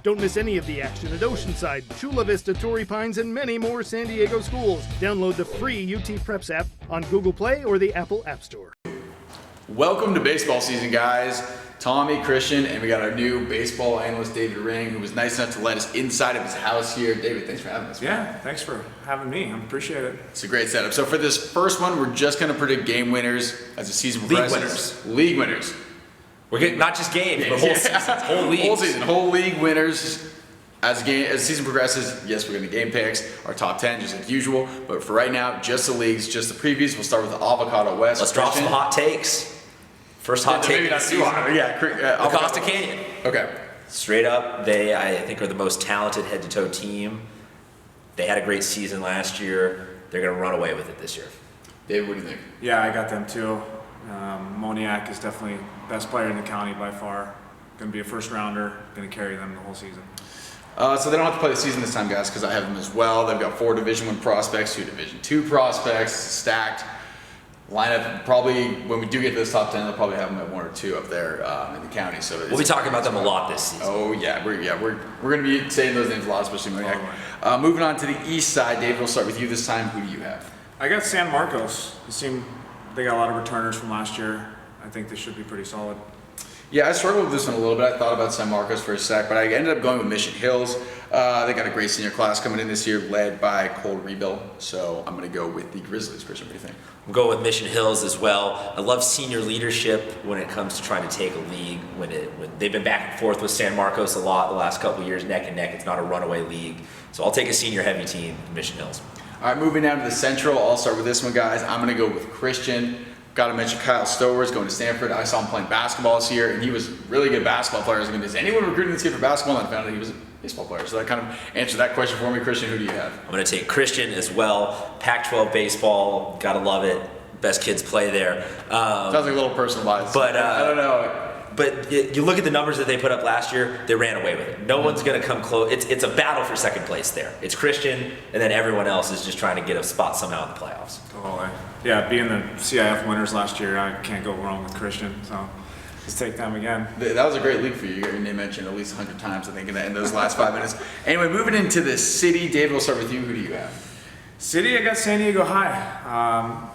Don't miss any of the action at Oceanside, Chula Vista, Torrey Pines, and many more San Diego schools. Download the free UT Preps app on Google Play or the Apple App Store. Welcome to baseball season, guys. Tommy, Christian, and we got our new baseball analyst, David Ring, who was nice enough to let us inside of his house here. David, thanks for having us. Yeah, thanks for having me. I appreciate it. It's a great setup. So for this first one, we're just going to predict game winners as the season progresses. League winners. We're getting not just games, but whole seasons, whole leagues. Whole season, whole league winners. As the season progresses, yes, we're going to game picks, our top 10, just like usual. But for right now, just the leagues, just the previews. We'll start with the Avocado West. Let's drop some hot takes. First hot take. Maybe not too hot. Yeah, the Costa Canyon. Okay. Straight up, they, I think, are the most talented head-to-toe team. They had a great season last year. They're going to run away with it this year. David, what do you think? Yeah, I got them too. Moniak is definitely best player in the county by far. Going to be a first rounder. Going to carry them the whole season. So they don't have to play the season this time, guys, because I have them as well. They've got 4 Division I prospects, 2 Division II prospects, stacked lineup. Probably when we do get to this top 10, they'll probably have them at 1 or 2 up there in the county. So we'll be talking about them a lot this season. Oh yeah, we're going to be saying those names a lot, especially Moniak. Moving on to the east side, David, we'll start with you this time. Who do you have? I got San Marcos. They got a lot of returners from last year. I think they should be pretty solid. Yeah, I struggled with this one a little bit. I thought about San Marcos for a sec, but I ended up going with Mission Hills. They got a great senior class coming in this year, led by Cole Rebill. So I'm going to go with the Grizzlies. Christian, what do you think? I'm going with Mission Hills as well. I love senior leadership when it comes to trying to take a league. When they've been back and forth with San Marcos a lot the last couple of years, neck and neck. It's not a runaway league. So I'll take a senior heavy team, Mission Hills. All right, moving down to the Central. I'll start with this one, guys. I'm going to go with Christian. Got to mention Kyle Stowers going to Stanford. I saw him playing basketball this year, and he was a really good basketball player. I was like, is anyone recruiting this kid for basketball? And I found out he was a baseball player. So that kind of answered that question for me. Christian, who do you have? I'm going to take Christian as well. Pac-12 baseball, got to love it. Best kids play there. Sounds like a little personal bias. But I don't know. But you look at the numbers that they put up last year, they ran away with it. No one's going to come close. It's a battle for second place there. It's Christian, and then everyone else is just trying to get a spot somehow in the playoffs. Totally. Yeah, being the CIF winners last year, I can't go wrong with Christian. So let's take them again. That was a great league for you. You got your name mentioned at least 100 times, I think, in those last 5 minutes. Anyway, moving into the city. David, we'll start with you. Who do you have? City, I got San Diego High.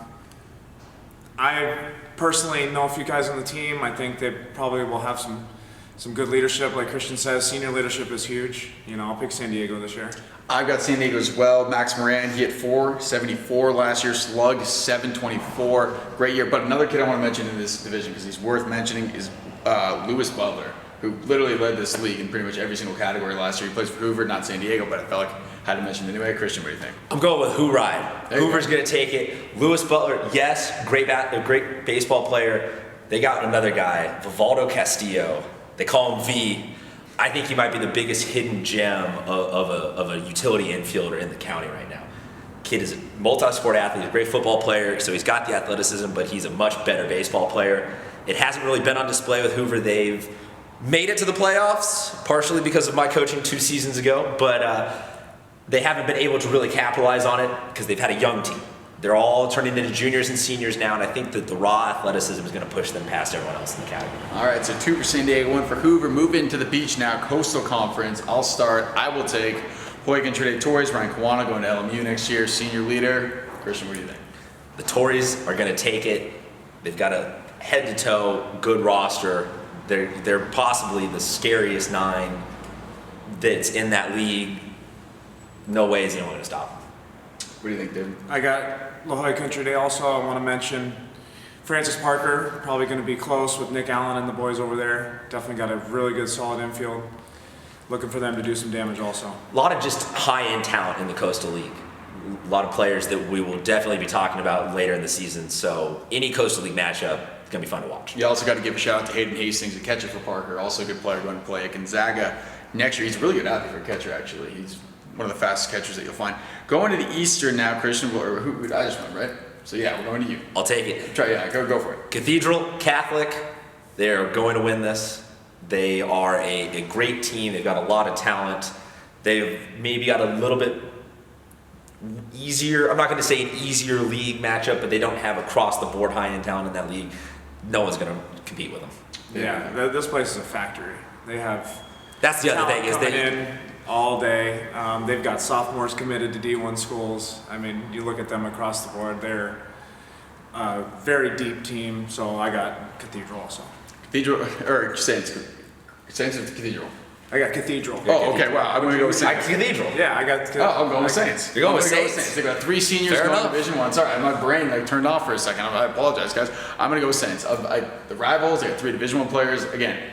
I personally know a few guys on the team. I think they probably will have some good leadership. Like Christian says, senior leadership is huge. I'll pick San Diego this year. I've got San Diego as well. Max Moran, he hit .474 last year, slugged .724. Great year. But another kid I want to mention in this division, because he's worth mentioning, is Lewis Butler, who literally led this league in pretty much every single category last year. He plays for Hoover, not San Diego, but I felt like I had to mention it anyway. Christian, what do you think? I'm going with Who Ride. Hoover's going to take it. Lewis Butler, yes, great baseball player. They got another guy, Vivaldo Castillo. They call him V. I think he might be the biggest hidden gem of a utility infielder in the county right now. Kid is a multi-sport athlete, he's a great football player, so he's got the athleticism, but he's a much better baseball player. It hasn't really been on display with Hoover. They've made it to the playoffs, partially because of my coaching 2 seasons ago, but they haven't been able to really capitalize on it because they've had a young team. They're all turning into juniors and seniors now, and I think that the raw athleticism is going to push them past everyone else in the category. All right, so 2 for San Diego, 1 for Hoover. Move into the beach now, Coastal Conference. I'll start. I will take Huygen Trade Torres, Ryan Kawana going to LMU next year, senior leader. Christian, what do you think? The Tories are going to take it. They've got a head-to-toe good roster. They're possibly the scariest 9 that's in that league. No way is anyone going to stop them. What do you think, David? I got La Jolla Country Day also. I want to mention Francis Parker, probably going to be close with Nick Allen and the boys over there. Definitely got a really good solid infield. Looking for them to do some damage also. A lot of just high-end talent in the Coastal League. A lot of players that we will definitely be talking about later in the season. So any Coastal League matchup is going to be fun to watch. You also got to give a shout out to Hayden Hastings, a catcher for Parker. Also a good player going to play at Gonzaga next year. He's a really good athlete for a catcher, actually. He's one of the fastest catchers that you'll find. Going to the Eastern now, Christian, or who I just went, right? So yeah, we're going to you. I'll take it. Go for it. Cathedral, Catholic, they're going to win this. They are a great team. They've got a lot of talent. They've maybe got a little bit easier, I'm not going to say an easier league matchup, but they don't have across-the-board high-end talent in that league. No one's going to compete with them. Yeah, this place is a factory. They have That's the other thing is coming in all day. They've got sophomores committed to D1 schools. I mean, you look at them across the board. They're a very deep team. So I got Cathedral also. Cathedral or Saints or Cathedral? I got Cathedral. Oh, okay. Wow, I'm gonna go with Saints. Cathedral. Yeah, I got. Oh, I'm going with Saints. You're going with Saints? They got 3 seniors Fair going enough. Division 1. Sorry, my brain turned off for a second. I apologize, guys. I'm gonna go with Saints. The rivals, they got 3 Division 1 players. Again,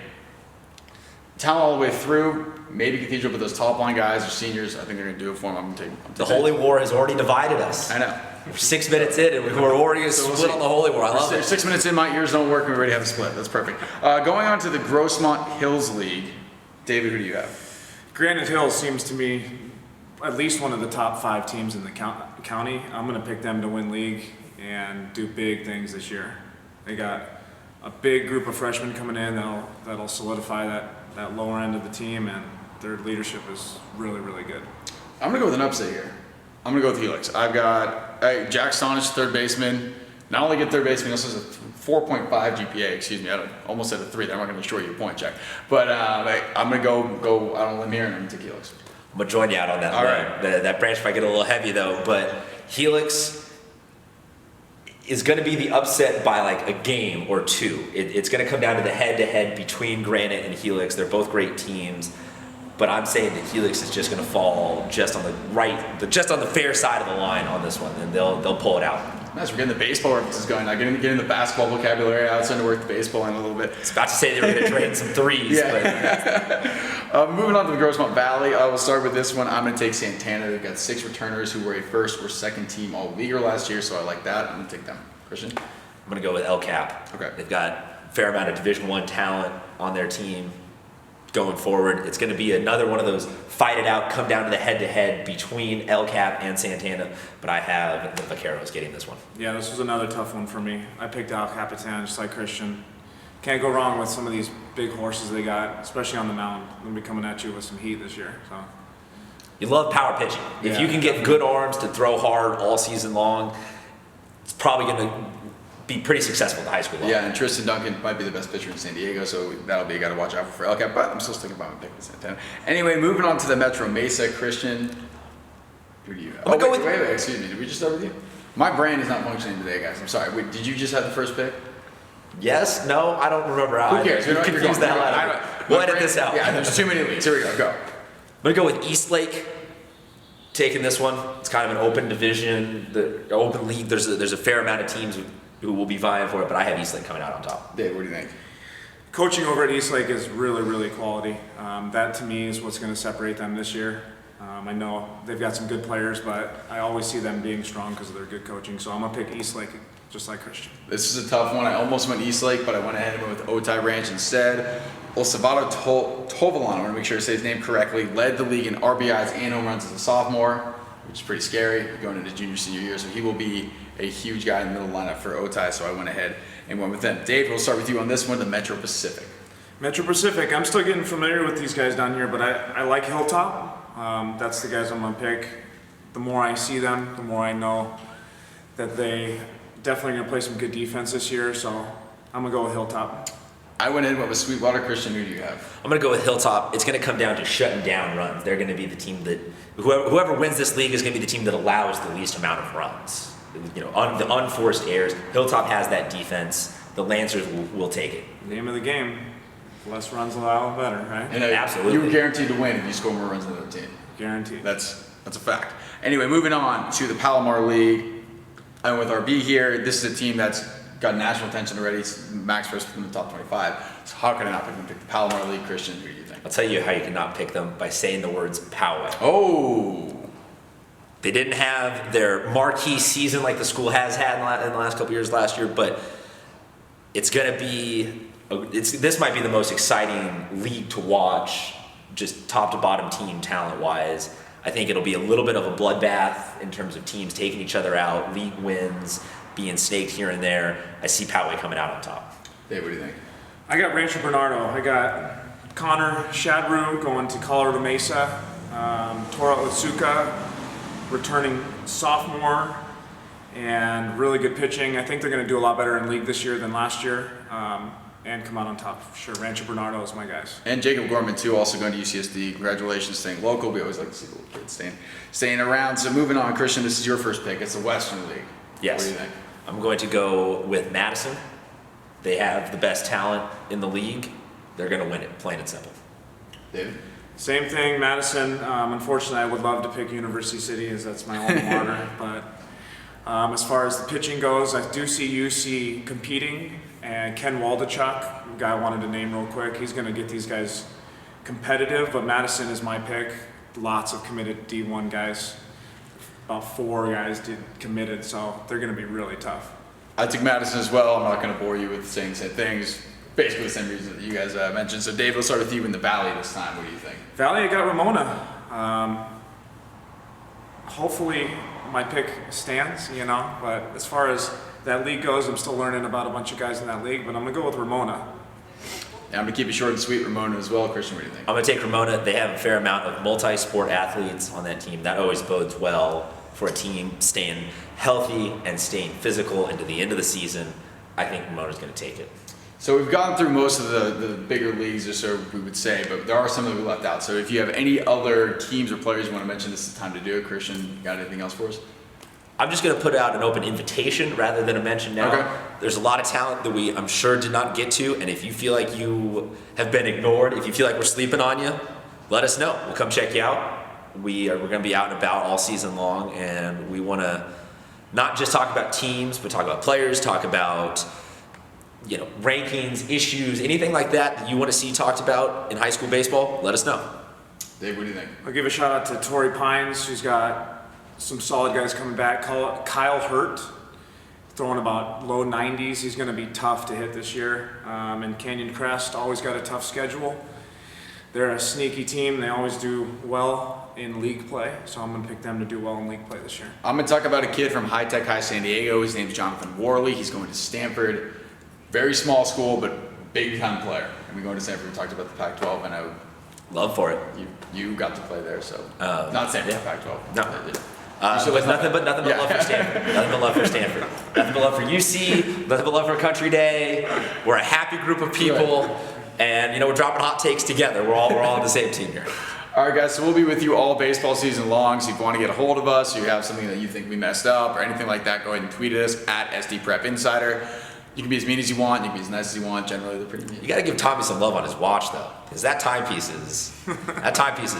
talent all the way through. Maybe Cathedral, but those top line guys are seniors. I think they're gonna do it for them. I'm gonna take. The Holy War has already divided us. I know. We're 6 minutes in, and we're already going to split on the Holy War. I love it. 6 minutes in, my ears don't work, and we already have a split. That's perfect. Going on to the Grossmont Hills League. David, who do you have? Granite Hills seems to me at least one of the top 5 teams in the county. I'm going to pick them to win league and do big things this year. They got a big group of freshmen coming in that'll solidify that lower end of the team, and their leadership is really, really good. I'm going to go with an upset here. I'm going to go with Helix. I've got Jack Stonish, third baseman. Not only get third baseman, he also has a 4.5 GPA. Excuse me, I almost said a 3 there. I'm not going to short you a point, Jack. But I'm going to go out on a limb here and I'm going to take Helix. I'm going to join you out on that. All right. That branch might get a little heavy, though. But Helix is going to be the upset by like a game or 2. It's going to come down to the head-to-head between Granite and Helix. They're both great teams. But I'm saying that Helix is just going to fall just on the fair side of the line on this one, and they'll pull it out. Nice, we're getting the baseball references going. Now getting the basketball vocabulary out, starting to work the baseball in a little bit. I was about to say they were going to drain some threes. Yeah. But Moving on to the Grossmont Valley, I will start with this one. I'm going to take Santana. They've got 6 returners who were a first or second team all-leaguer last year, so I like that. I'm going to take them. Christian? I'm going to go with LCAP. Okay. They've got a fair amount of Division I talent on their team going forward. It's going to be another one of those fight it out, come down to the head-to-head between LCAP and Santana, but I have the Vaqueros getting this one. Yeah, this was another tough one for me. I picked Al Capitan just like Christian. Can't go wrong with some of these big horses they got, especially on the mound. They'll be coming at you with some heat this year. So You love power pitching. If Yeah, you can get good arms to throw hard all season long, it's probably going to be pretty successful at the high school level. Yeah, and Tristan Duncan might be the best pitcher in San Diego, so that'll be a guy to watch out for LCAP, but I'm still sticking by my pick with Santana. Anyway, moving on to the Metro Mesa. Christian, who do you have? I'm gonna go with- Wait, excuse me, did we just start with you? My brain is not functioning today, guys. I'm sorry. Wait, did you just have the first pick? Yes? No? I don't remember. Who cares? You You're confused the hell out of me. We'll edit this out. Yeah, there's too many leagues. Here we go. Go. I'm going to go with Eastlake taking this one. It's kind of an open division, the open league. There's a fair amount of teams who will be vying for it, but I have Eastlake coming out on top. Dave, what do you think? coaching over at Eastlake is really, really quality. That to me is what's going to separate them this year. I know they've got some good players, but I always see them being strong because of their good coaching. So I'm going to pick Eastlake, just like Christian. This is a tough one. I almost went Eastlake, but I went ahead and went with Otay Ranch instead. Salvador Tovalon, I want to make sure I say his name correctly, led the league in RBIs and home runs as a sophomore, which is pretty scary going into junior, senior year. So he will be a huge guy in the middle lineup for Otay, so I went ahead and went with them. Dave, we'll start with you on this one, the Metro Pacific. Metro Pacific, I'm still getting familiar with these guys down here, but I like Hilltop. That's the guys I'm going to pick. The more I see them, the more I know that they definitely going to play some good defense this year, so I'm going to go with Hilltop. I went in and went with Sweetwater. Christian, who do you have? I'm going to go with Hilltop. It's going to come down to shutting down runs. They're going to be the team that, whoever wins this league is going to be the team that allows the least amount of runs. You know, the unforced errors. Hilltop has that defense. The Lancers will take it. Name of the game, less runs allowed, better, right? And Absolutely. You were guaranteed to win if you score more runs than the other team. Guaranteed. That's a fact. Anyway, moving on to the Palomar League. I'm with RB here. This is a team that's got national attention already. It's Max first in the top 25. So how can I not pick the Palomar League? Christian, who do you think? I'll tell you how you cannot pick them by saying the words Poway. Oh. They didn't have their marquee season like the school has had in the last couple years last year, but it's going to be, this might be the most exciting league to watch, just top to bottom team talent-wise. I think it'll be a little bit of a bloodbath in terms of teams taking each other out, league wins, being snaked here and there. I see Poway coming out on top. Dave, what do you think? I got Rancho Bernardo. I got Connor Shadrew going to Colorado Mesa. Tora Otsuka, returning sophomore, and really good pitching. I think they're going to do a lot better in league this year than last year. and come out on top for sure. Rancho Bernardo is my guys. And Jacob Gorman too, also going to UCSD. Congratulations, staying local. We always like to see the little kids staying around. So moving on, Christian, this is your first pick. It's the Western League. Yes. What do you think? I'm going to go with Madison. They have the best talent in the league. They're going to win it, plain and simple. David? Same thing, Madison. Unfortunately, I would love to pick University City as that's my alma mater. But as far as the pitching goes, I do see UC competing. And Ken Waldachuk, the guy I wanted to name real quick, he's going to get these guys competitive. But Madison is my pick. Lots of committed D1 guys. About 4 guys committed, so they're going to be really tough. I took Madison as well. I'm not going to bore you with saying the same things. Basically the same reason that you guys mentioned. So Dave, let's start with you in the Valley this time. What do you think? Valley, I got Ramona. Hopefully my pick stands, but as far as that league goes, I'm still learning about a bunch of guys in that league, but I'm going to go with Ramona. Yeah, I'm going to keep it short and sweet, Ramona as well. Christian, what do you think? I'm going to take Ramona. They have a fair amount of multi-sport athletes on that team. That always bodes well for a team staying healthy and staying physical into the end of the season. I think Ramona's going to take it. So we've gone through most of the bigger leagues, or so we would say, but there are some that we left out. So if you have any other teams or players you want to mention, this is the time to do it. Christian, you got anything else for us? I'm just going to put out an open invitation rather than a mention now. Okay. There's a lot of talent that we, I'm sure, did not get to, and if you feel like you have been ignored, if you feel like we're sleeping on you, let us know. We'll come check you out. We're going to be out and about all season long, and we want to not just talk about teams, but talk about players, talk about rankings, issues, anything like that you want to see talked about in high school baseball. Let us know. Dave, what do you think? I'll give a shout out to Torrey Pines, who's got some solid guys coming back. Kyle Hurt, throwing about low 90s. He's going to be tough to hit this year. And Canyon Crest, always got a tough schedule. They're a sneaky team. They always do well in league play. So I'm going to pick them to do well in league play this year. I'm going to talk about a kid from High Tech High San Diego. His name's Jonathan Worley. He's going to Stanford. Very small school, but big time player. And we go to Stanford. We talked about the Pac-12, and I would Love for it. you got to play there, so not Stanford, yeah. Pac-12. No. But nothing but love for Stanford. Nothing but love for Stanford. Nothing but love for UC. Nothing but love for Country Day. We're a happy group of people, and we're dropping hot takes together. We're all on the same team here. All right, guys, so we'll be with you all baseball season long. So if you want to get a hold of us, or you have something that you think we messed up or anything like that, go ahead and tweet at us at SDPrepInsider. You can be as mean as you want. You can be as nice as you want. Generally, they're pretty mean. You got to give Tommy some love on his watch, though, because that timepiece is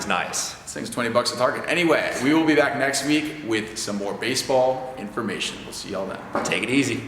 nice. This thing's $20 a Target. Anyway, we will be back next week with some more baseball information. We'll see y'all then. Take it easy.